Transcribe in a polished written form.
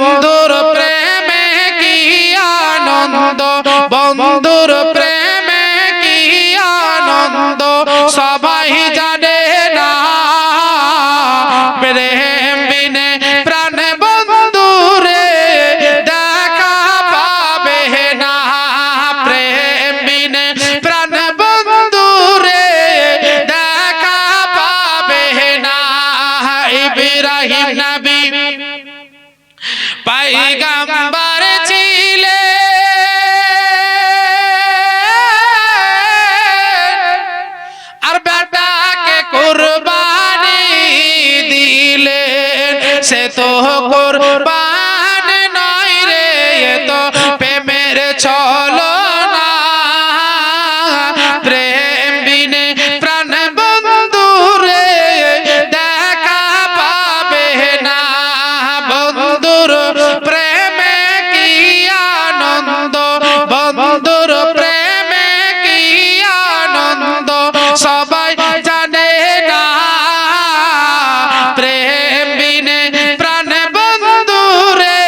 বন্ধুর প্রেমে কি আনন্দ, বন্ধুর প্রেমে কি আনন্দ সবাই জানে না। প্রেম বিনে প্রাণ বন্ধুরে দেখা পাবে না, প্রেম বিনে প্রাণ বন্ধুরে দেখা পাবে না। ইব্রাহিম নবী পয়গম্বর ছিলেন আর বেটাকে কুরবানি দিলেন, সে তো কুরবান নয় রে, এ তো প্রেমের ছলনা। প্রেম বিনে প্রাণ বন্ধুরে দেখা পাবে না, বন্ধুর প্রেমে কি আনন্দ, বন্ধুর প্রেমে কি আনন্দ সবাই জানে না। প্রেম বিনে প্রাণ বন্ধুরে।